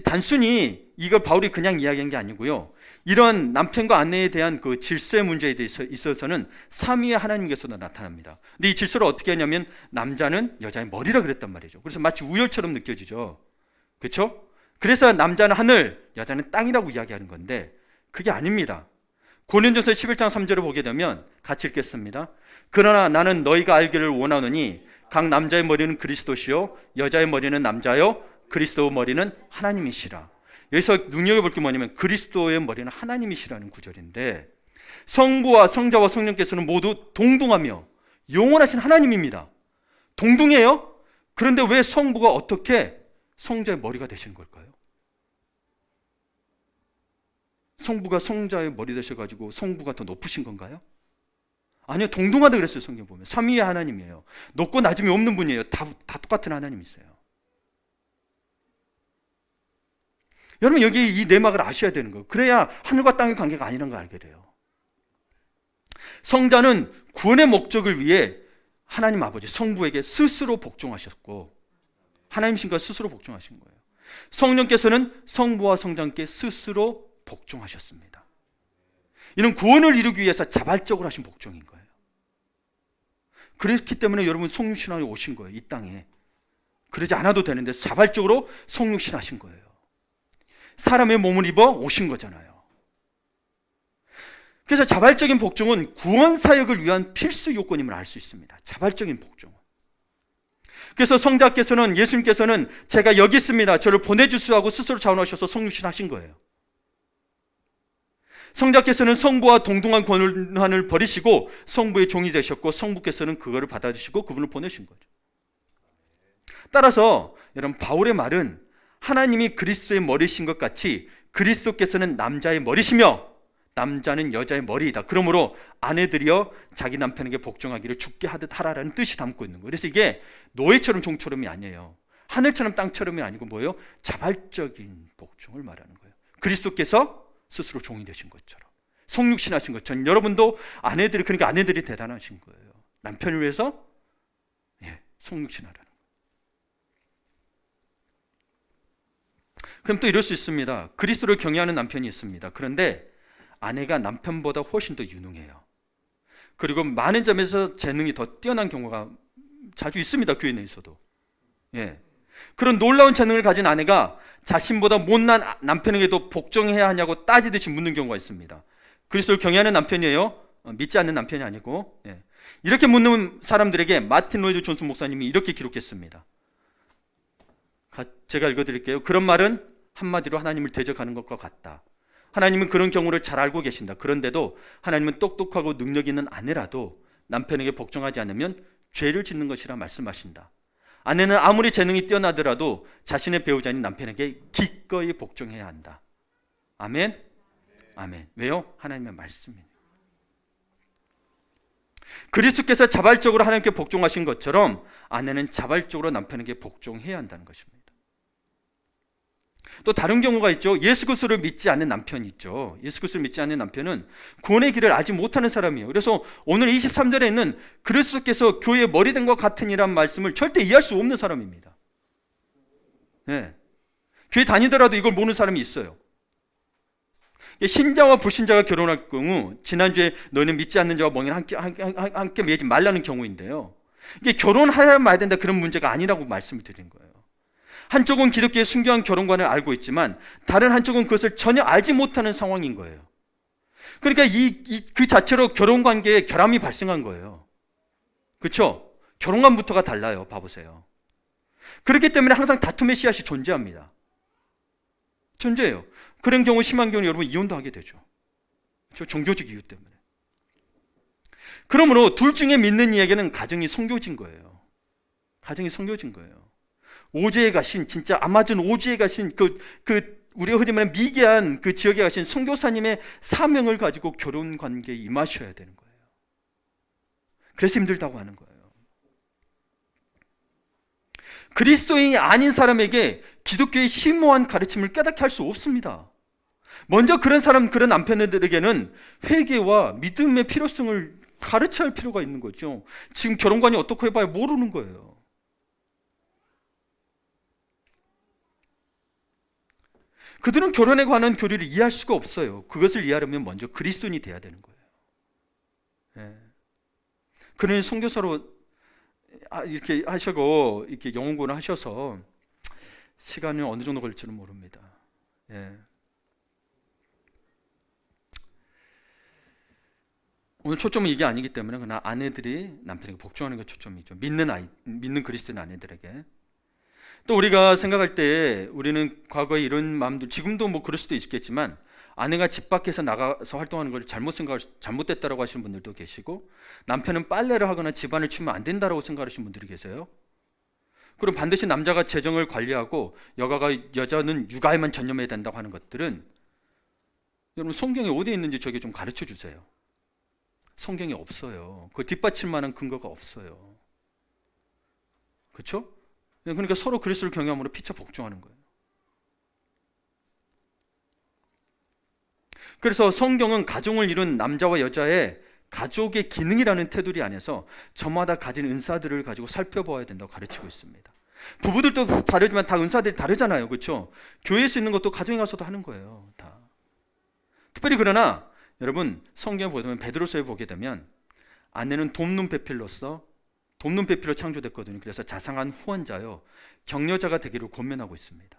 단순히 이걸 바울이 그냥 이야기한 게 아니고요, 이런 남편과 아내에 대한 그 질서의 문제에 있어서는 삼위의 하나님께서도 나타납니다. 근데 이 질서를 어떻게 하냐면 남자는 여자의 머리라 그랬단 말이죠. 그래서 마치 우열처럼 느껴지죠. 그렇죠? 그래서 남자는 하늘, 여자는 땅이라고 이야기하는 건데 그게 아닙니다. 고린도서 11장 3절을 보게 되면 같이 읽겠습니다. 그러나 나는 너희가 알기를 원하노니 각 남자의 머리는 그리스도시요 여자의 머리는 남자요 그리스도의 머리는 하나님이시라. 여기서 눈여겨볼 게 뭐냐면 그리스도의 머리는 하나님이시라는 구절인데, 성부와 성자와 성령께서는 모두 동등하며 영원하신 하나님입니다. 동등해요? 그런데 왜 성부가 어떻게 성자의 머리가 되시는 걸까요? 성부가 성자의 머리 되셔가지고 성부가 더 높으신 건가요? 아니요, 동등하다 그랬어요. 성경 보면 삼위의 하나님이에요. 높고 낮음이 없는 분이에요. 다 똑같은 하나님이세요. 여러분, 여기 이 내막을 아셔야 되는 거예요. 그래야 하늘과 땅의 관계가 아니라는 걸 알게 돼요. 성자는 구원의 목적을 위해 하나님 아버지 성부에게 스스로 복종하셨고, 하나님신과 스스로 복종하신 거예요. 성령께서는 성부와 성자께 스스로 복종하셨습니다. 이는 구원을 이루기 위해서 자발적으로 하신 복종인 거예요. 그렇기 때문에 여러분 성육신하여 오신 거예요. 이 땅에. 그러지 않아도 되는데 자발적으로 성육신하신 거예요. 사람의 몸을 입어 오신 거잖아요. 그래서 자발적인 복종은 구원 사역을 위한 필수 요건임을 알 수 있습니다. 자발적인 복종은. 그래서 성자께서는, 예수님께서는 제가 여기 있습니다, 저를 보내주시오 하고 스스로 자원하셔서 성육신하신 거예요. 성자께서는 성부와 동등한 권한을 버리시고 성부의 종이 되셨고, 성부께서는 그거를 받아주시고 그분을 보내신 거죠. 따라서 여러분, 바울의 말은 하나님이 그리스도의 머리신 것 같이 그리스도께서는 남자의 머리시며 남자는 여자의 머리이다. 그러므로 아내들이여 자기 남편에게 복종하기를 죽게 하듯 하라라는 뜻이 담고 있는 거예요. 그래서 이게 노예처럼 종처럼이 아니에요. 하늘처럼 땅처럼이 아니고 뭐예요? 자발적인 복종을 말하는 거예요. 그리스도께서 스스로 종이 되신 것처럼, 성육신하신 것처럼 여러분도 아내들이, 그러니까 아내들이 대단하신 거예요. 남편을 위해서 성육신하라는 거예요. 그럼 또 이럴 수 있습니다. 그리스도를 경외하는 남편이 있습니다. 그런데 아내가 남편보다 훨씬 더 유능해요. 그리고 많은 점에서 재능이 더 뛰어난 경우가 자주 있습니다. 교회 내에서도. 그런 놀라운 재능을 가진 아내가 자신보다 못난 남편에게도 복종해야 하냐고 따지듯이 묻는 경우가 있습니다. 그리스도를 경외하는 남편이에요? 믿지 않는 남편이 아니고. 이렇게 묻는 사람들에게 마틴 로이드 존슨 목사님이 이렇게 기록했습니다. 제가 읽어드릴게요. 그런 말은 한마디로 하나님을 대적하는 것과 같다. 하나님은 그런 경우를 잘 알고 계신다. 그런데도 하나님은 똑똑하고 능력 있는 아내라도 남편에게 복종하지 않으면 죄를 짓는 것이라 말씀하신다. 아내는 아무리 재능이 뛰어나더라도 자신의 배우자인 남편에게 기꺼이 복종해야 한다. 아멘? 아멘. 왜요? 하나님의 말씀이에요. 그리스도께서 자발적으로 하나님께 복종하신 것처럼 아내는 자발적으로 남편에게 복종해야 한다는 것입니다. 또 다른 경우가 있죠. 예수 그리스도를 믿지 않는 남편이 있죠. 예수 그리스도를 믿지 않는 남편은 구원의 길을 알지 못하는 사람이에요. 그래서 오늘 23절에 있는 그리스도께서 교회의 머리된 것 같으니란 말씀을 절대 이해할 수 없는 사람입니다. 교회 다니더라도 이걸 모르는 사람이 있어요. 신자와 불신자가 결혼할 경우, 지난주에 너는 믿지 않는 자와 멍에를 함께 매지 말라는 경우인데요, 이게 결혼해야 말아야 된다 그런 문제가 아니라고 말씀을 드린 거예요. 한쪽은 기독교의 순교한 결혼관을 알고 있지만 다른 한쪽은 그것을 전혀 알지 못하는 상황인 거예요. 그러니까 그 자체로 결혼관계에 결함이 발생한 거예요. 그렇죠? 결혼관부터가 달라요. 봐보세요. 그렇기 때문에 항상 다툼의 씨앗이 존재합니다. 존재해요. 그런 경우, 심한 경우는 여러분 이혼도 하게 되죠. 그렇죠? 종교적 이유 때문에. 그러므로 둘 중에 믿는 이에게는 가정이 성교진 거예요. 가정이 성교진 거예요. 오지에 가신, 진짜 아마존 오지에 가신 우리가 흔히 말하는 미개한 그 지역에 가신 선교사님의 사명을 가지고 결혼 관계에 임하셔야 되는 거예요. 그래서 힘들다고 하는 거예요. 그리스도인이 아닌 사람에게 기독교의 심오한 가르침을 깨닫게 할 수 없습니다. 먼저 그런 남편들에게는 회개와 믿음의 필요성을 가르쳐야 할 필요가 있는 거죠. 지금 결혼관이 어떻고 해봐야 모르는 거예요. 그들은 결혼에 관한 교리를 이해할 수가 없어요. 그것을 이해하려면 먼저 그리스도인이 돼야 되는 거예요. 예. 그러니 선교사로 이렇게 하시고 이렇게 영어 공부를 하셔서 시간이 어느 정도 걸릴지는 모릅니다. 예. 오늘 초점은 이게 아니기 때문에 그러나 아내들이 남편에게 복종하는 게 초점이죠. 믿는 그리스도인 아내들에게. 또 우리가 생각할 때 우리는 과거에 이런 마음들, 지금도 뭐 그럴 수도 있겠지만 아내가 집 밖에서 나가서 활동하는 걸 잘못됐다라고 하시는 분들도 계시고, 남편은 빨래를 하거나 집안을 치우면 안 된다라고 생각하시는 분들이 계세요. 그럼 반드시 남자가 재정을 관리하고 여자는 육아에만 전념해야 된다고 하는 것들은, 여러분 성경에 어디에 있는지 저에게 좀 가르쳐 주세요. 성경에 없어요. 그 뒷받칠 만한 근거가 없어요. 그렇죠? 그러니까 서로 그리스도를 경외함으로 피차 복종하는 거예요. 그래서 성경은 가정을 이룬 남자와 여자의 가족의 기능이라는 테두리 안에서 저마다 가진 은사들을 가지고 살펴봐야 된다고 가르치고 있습니다. 부부들도 다르지만 다 은사들이 다르잖아요. 그렇죠? 교회에서 있는 것도 가정에 가서도 하는 거예요. 다. 특별히 그러나 여러분 성경에 보면 베드로서에 보게 되면 아내는 돕는 배필로 창조됐거든요. 그래서 자상한 후원자요, 격려자가 되기를 권면하고 있습니다.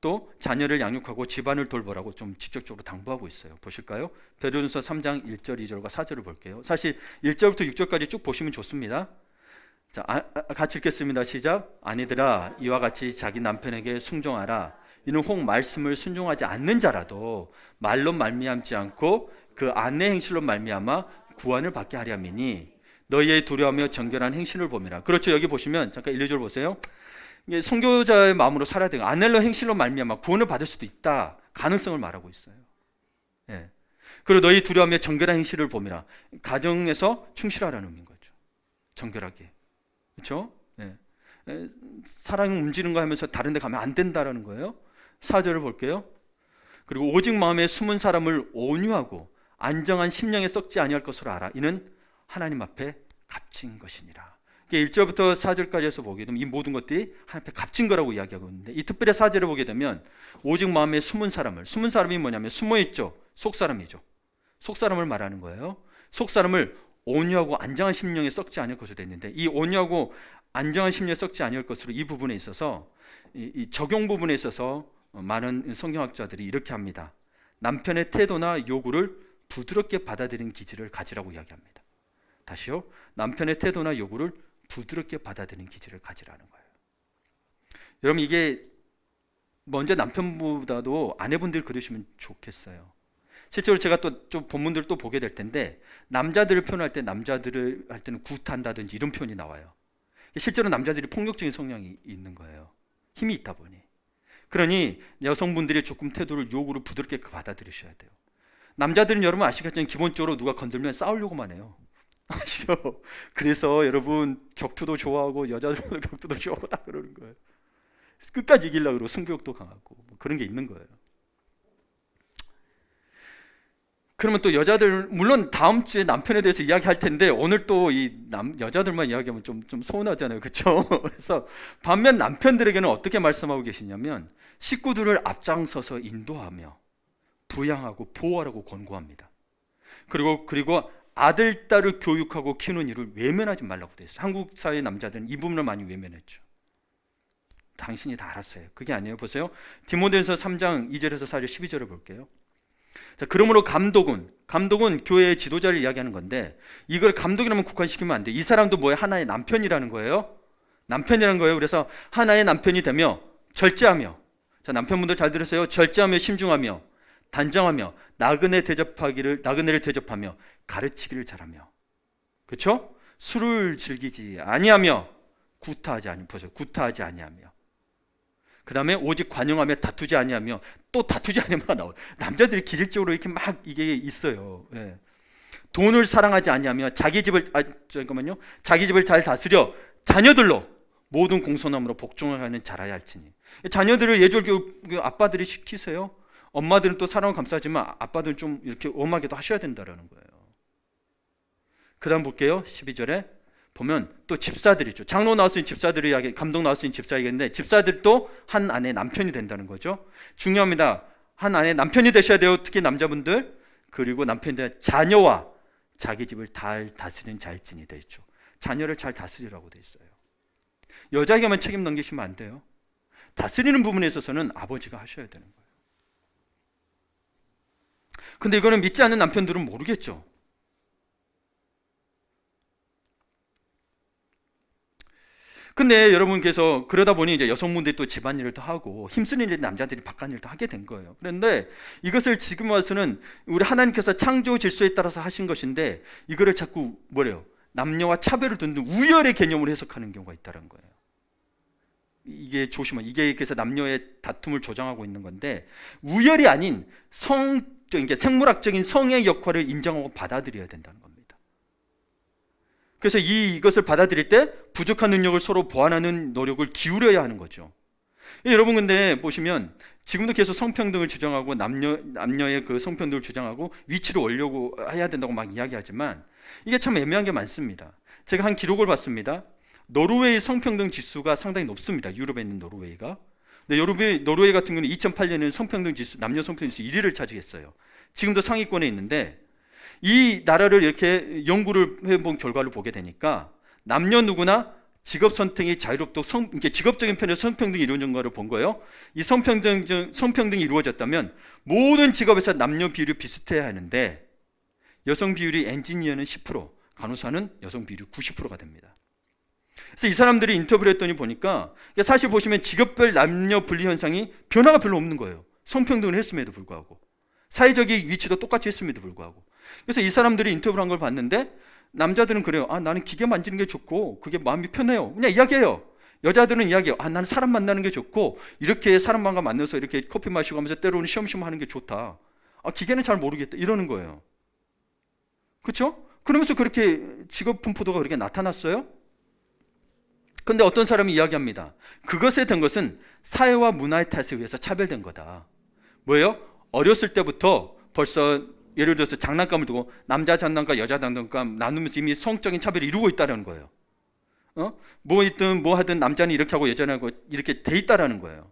또 자녀를 양육하고 집안을 돌보라고 좀 직접적으로 당부하고 있어요. 보실까요? 베드로전서 3장 1절, 2절과 4절을 볼게요. 사실 1절부터 6절까지 쭉 보시면 좋습니다. 자, 같이 읽겠습니다. 시작. 아내들아, 이와 같이 자기 남편에게 순종하라. 이는 혹 말씀을 순종하지 않는 자라도 말로 말미암지 않고 그 아내 행실로 말미암아 구원을 받게 하려 함이니 너희의 두려워하며 정결한 행실을 봄이라. 그렇죠. 여기 보시면 잠깐 1, 2절 보세요. 선교자의 마음으로 살아야 돼요. 아넬로 행실로 말미암아 구원을 받을 수도 있다, 가능성을 말하고 있어요. 예. 그리고 너희 두려워하며 정결한 행실을 봄이라. 가정에서 충실하라는 의미인 거죠. 정결하게. 그렇죠? 예. 사랑이 움직이는 거 하면서 다른 데 가면 안 된다라는 거예요. 4절을 볼게요. 그리고 오직 마음에 숨은 사람을 온유하고 안정한 심령에 썩지 아니할 것으로 알아. 이는 하나님 앞에 값진 것이니라. 1절부터 4절까지 해서 보게 되면 이 모든 것들이 하나님 앞에 값진 거라고 이야기하고 있는데, 이 특별히 4절을 보게 되면 오직 마음에 숨은 사람이 뭐냐면 숨어있죠. 속사람이죠. 속사람을 말하는 거예요. 속사람을 온유하고 안정한 심령에 썩지 않을 것으로 됐는데, 이 온유하고 안정한 심령에 썩지 않을 것으로 이 부분에 있어서 이 적용 부분에 있어서 많은 성경학자들이 이렇게 합니다. 남편의 태도나 요구를 부드럽게 받아들이는 기질을 가지라고 이야기합니다. 다시요. 남편의 태도나 요구를 부드럽게 받아들이는 기질을 가지라는 거예요. 여러분 이게 먼저 남편보다도 아내분들 그러시면 좋겠어요. 실제로 제가 또 좀 본문들을 또 보게 될 텐데, 남자들을 표현할 때 남자들을 할 때는 굿한다든지 이런 표현이 나와요. 실제로 남자들이 폭력적인 성향이 있는 거예요. 힘이 있다 보니. 그러니 여성분들이 조금 태도를 요구를 부드럽게 받아들이셔야 돼요. 남자들은 여러분 아시겠지만 기본적으로 누가 건들면 싸우려고만 해요. 아시죠? 그래서 여러분 격투도 좋아하고 여자들도 격투도 좋아하고 다 그러는 거예요. 끝까지 이기려고 그러고 승부욕도 강하고 뭐 그런 게 있는 거예요. 그러면 또 여자들, 물론 다음 주에 남편에 대해서 이야기할 텐데 오늘 또 이 여자들만 이야기하면 좀 서운하잖아요. 그렇죠? 그래서 반면 남편들에게는 어떻게 말씀하고 계시냐면 식구들을 앞장서서 인도하며 부양하고 보호하라고 권고합니다. 그리고 아들, 딸을 교육하고 키우는 일을 외면하지 말라고 되어 있어요. 한국 사회 남자들은 이 부분을 많이 외면했죠. 당신이 다 알았어요. 그게 아니에요. 보세요. 디모데전서 3장 2절에서 4절 12절을 볼게요. 자, 그러므로 감독은 교회의 지도자를 이야기하는 건데, 이걸 감독이라면 국한시키면 안 돼요. 이 사람도 뭐예요? 하나의 남편이라는 거예요. 남편이라는 거예요. 그래서 하나의 남편이 되며 절제하며, 자, 남편분들 잘 들으세요. 절제하며 심중하며 단정하며 나그네를 대접하며 가르치기를 잘하며. 그렇죠? 술을 즐기지 아니하며 구타하지 아니하며. 그 다음에 오직 관용하며 다투지 아니하며. 또 다투지 아니하면 나와요. 남자들이 기질적으로 이렇게 막 이게 있어요. 예. 돈을 사랑하지 아니하며 자기 집을 잘 다스려 자녀들로 모든 공손함으로 복종하는 자라야 할지니. 자녀들을 예절 교육 아빠들이 시키세요. 엄마들은 또 사랑을 감싸지만 아빠들은 좀 이렇게 엄하게도 하셔야 된다라는 거예요. 그 다음 볼게요. 12절에 보면 또 집사들이죠. 장로 나왔으니 집사들이 이야기, 감독 나왔으니 집사 얘기했는데 집사들도 한 아내 남편이 된다는 거죠. 중요합니다. 한 아내 남편이 되셔야 돼요. 특히 남자분들. 그리고 남편이 자녀와 자기 집을 잘 다스리는 자일진이 되어 있죠. 자녀를 잘 다스리라고 되어 있어요. 여자에게만 책임 넘기시면 안 돼요. 다스리는 부분에 있어서는 아버지가 하셔야 되는 거예요. 근데 이거는 믿지 않는 남편들은 모르겠죠. 근데 여러분께서 그러다 보니 이제 여성분들이 또 집안일을 또 하고 힘쓰는 일 남자들이 바깥일도 하게 된 거예요. 그런데 이것을 지금 와서는 우리 하나님께서 창조 질서에 따라서 하신 것인데 이거를 자꾸 뭐래요? 남녀와 차별을 둔 우열의 개념으로 해석하는 경우가 있다는 거예요. 이게 조심하. 이게 그래서 남녀의 다툼을 조장하고 있는 건데 우열이 아닌 그러니까 생물학적인 성의 역할을 인정하고 받아들여야 된다는 겁니다. 그래서 이것을 받아들일 때 부족한 능력을 서로 보완하는 노력을 기울여야 하는 거죠. 여러분 근데 보시면 지금도 계속 성평등을 주장하고 남녀의 그 성평등을 주장하고 위치를 올려고 해야 된다고 막 이야기하지만 이게 참 애매한 게 많습니다. 제가 한 기록을 봤습니다. 노르웨이 성평등 지수가 상당히 높습니다. 유럽에 있는 노르웨이가. 근데 노르웨이 같은 경우는 2008년에는 성평등 지수, 남녀 성평등 지수 1위를 차지했어요. 지금도 상위권에 있는데 이 나라를 이렇게 연구를 해본 결과를 보게 되니까 남녀 누구나 직업 선택이 자유롭고 직업적인 편에서 성평등이 이루어진 것을 본 거예요. 이 성평등이 이루어졌다면 모든 직업에서 남녀 비율이 비슷해야 하는데 여성 비율이 엔지니어는 10%, 간호사는 여성 비율이 90%가 됩니다. 그래서 이 사람들이 인터뷰를 했더니 보니까 사실 보시면 직업별 남녀 분리 현상이 변화가 별로 없는 거예요. 성평등을 했음에도 불구하고 사회적인 위치도 똑같이 했음에도 불구하고. 그래서 이 사람들이 인터뷰를 한 걸 봤는데 남자들은 그래요. 나는 기계 만지는 게 좋고 그게 마음이 편해요. 그냥 이야기해요. 여자들은 이야기해요. 나는 사람 만나는 게 좋고 이렇게 사람과 만나서 이렇게 커피 마시고 하면서 때로는 쉬엄쉬엄 하는 게 좋다. 기계는 잘 모르겠다. 이러는 거예요. 그렇죠? 그러면서 그렇게 직업 분포도가 그렇게 나타났어요. 근데 어떤 사람이 이야기합니다. 그것에 된 것은 사회와 문화의 탓에 의해서 차별된 거다. 뭐예요? 어렸을 때부터 벌써 예를 들어서 장난감을 두고 남자 장난감, 여자 장난감 나누면서 이미 성적인 차별을 이루고 있다는 거예요. 뭐 하든 남자는 이렇게 하고 여자는 하고 이렇게 돼 있다라는 거예요.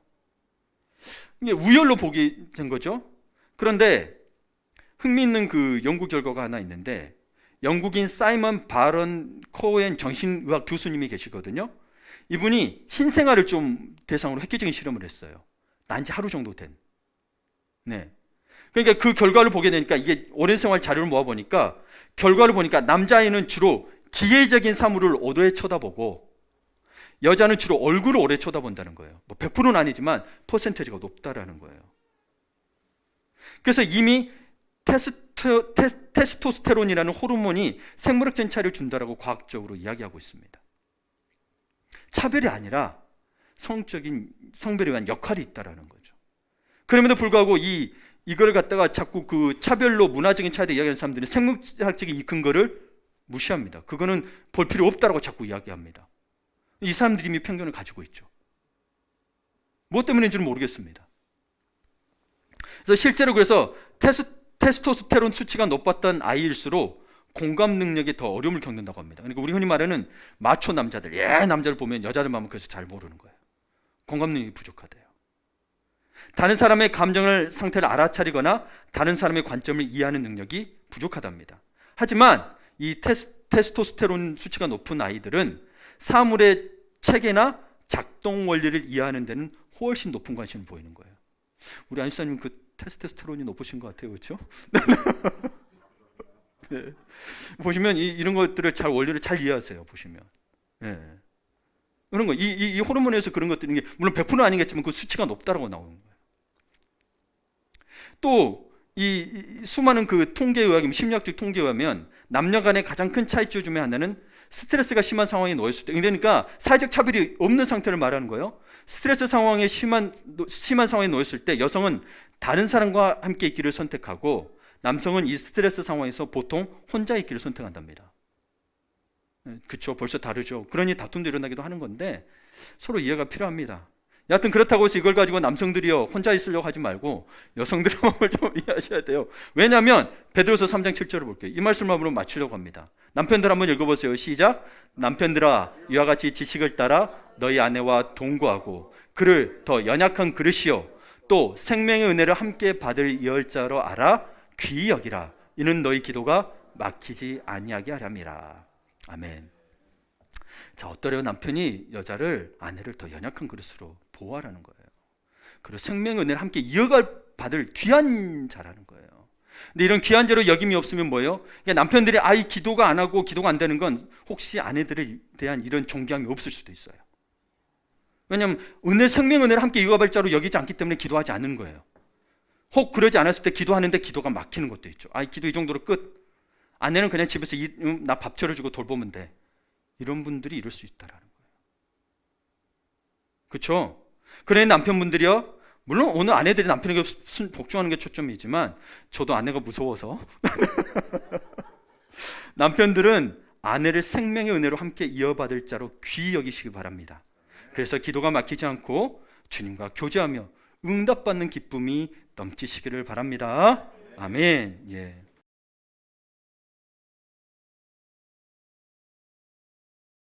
이게 우열로 보게 된 거죠. 그런데 흥미있는 그 연구 결과가 하나 있는데 영국인 사이먼 바런 코엔 정신의학 교수님이 계시거든요. 이분이 신생아를 좀 대상으로 획기적인 실험을 했어요. 난 지 하루 정도 된. 네. 그러니까 그 결과를 보게 되니까 이게 오랜 생활 자료를 모아보니까 결과를 보니까 남자아이는 주로 기계적인 사물을 오래 쳐다보고 여자는 주로 얼굴을 오래 쳐다본다는 거예요. 100%는 아니지만 퍼센테이지가 높다라는 거예요. 그래서 이미 테스토스테론이라는 호르몬이 생물학적인 차이를 준다라고 과학적으로 이야기하고 있습니다. 차별이 아니라 성별에 의한 역할이 있다라는 거죠. 그럼에도 불구하고 이걸 갖다가 자꾸 그 차별로 문화적인 차이를 이야기하는 사람들은 생물학적인 이 근거를 무시합니다. 그거는 볼 필요 없다라고 자꾸 이야기합니다. 이 사람들이 이미 편견을 가지고 있죠. 무엇 때문인지는 모르겠습니다. 그래서 실제로 그래서 테스토스테론 수치가 높았던 아이일수록 공감 능력이 더 어려움을 겪는다고 합니다. 그러니까 우리 흔히 말하는 마초 남자들, 남자를 보면 여자들 마음은 그래서 잘 모르는 거예요. 공감 능력이 부족하대요. 다른 사람의 감정을 상태를 알아차리거나 다른 사람의 관점을 이해하는 능력이 부족하답니다. 하지만 이 테스토스테론 수치가 높은 아이들은 사물의 체계나 작동 원리를 이해하는 데는 훨씬 높은 관심을 보이는 거예요. 우리 안시사님 그 테스토스테론이 높으신 것 같아요, 그렇죠? 네. 보시면 이런 것들을 원리를 잘 이해하세요. 보시면, 네. 그런 거, 이 호르몬에서 그런 것들이 물론 100%는 아니겠지만 그 수치가 높다라고 나오는 거예요. 또 이 수많은 그 통계에 의하면 심리학적 통계에 의하면 남녀 간의 가장 큰 차이점 중에 하나는 스트레스가 심한 상황에 놓였을 때, 그러니까 사회적 차별이 없는 상태를 말하는 거예요. 스트레스 상황에 심한 상황에 놓였을 때 여성은 다른 사람과 함께 있기를 선택하고 남성은 이 스트레스 상황에서 보통 혼자 있기를 선택한답니다. 그렇죠. 벌써 다르죠. 그러니 다툼도 일어나기도 하는 건데 서로 이해가 필요합니다. 여하튼 그렇다고 해서 이걸 가지고 남성들이요 혼자 있으려고 하지 말고 여성들의 마음을 좀 이해하셔야 돼요. 왜냐하면 베드로서 3장 7절을 볼게요. 이 말씀으로 맞추려고 합니다. 남편들 한번 읽어보세요. 시작. 남편들아 이와 같이 지식을 따라 너희 아내와 동거하고 그를 더 연약한 그릇이요 또 생명의 은혜를 함께 받을 이열자로 알아 귀히 여기라. 이는 너희 기도가 막히지 아니하게 하렴이라. 아멘. 자, 어떠래요? 남편이 여자를 아내를 더 연약한 그릇으로 보호하라는 거예요. 그리고 생명의 은혜를 함께 이어갈 받을 귀한 자라는 거예요. 근데 이런 귀한 자로 여김이 없으면 뭐예요? 그러니까 남편들이 아이 기도가 안 하고 기도가 안 되는 건 혹시 아내들에 대한 이런 존경이 없을 수도 있어요. 왜냐하면 생명의 은혜를 함께 이어갈 자로 여기지 않기 때문에 기도하지 않는 거예요. 혹 그러지 않았을 때 기도하는데 기도가 막히는 것도 있죠. 아이 기도 이 정도로 끝. 아내는 그냥 집에서 나 밥 차려주고 돌보면 돼. 이런 분들이 이럴 수 있다라는 거예요. 그렇죠? 그래 남편분들이요. 물론 오늘 아내들이 남편에게 복종하는 게 초점이지만 저도 아내가 무서워서 남편들은 아내를 생명의 은혜로 함께 이어받을 자로 귀히 여기시기 바랍니다. 그래서 기도가 막히지 않고 주님과 교제하며 응답받는 기쁨이 넘치시기를 바랍니다. 아멘. 예.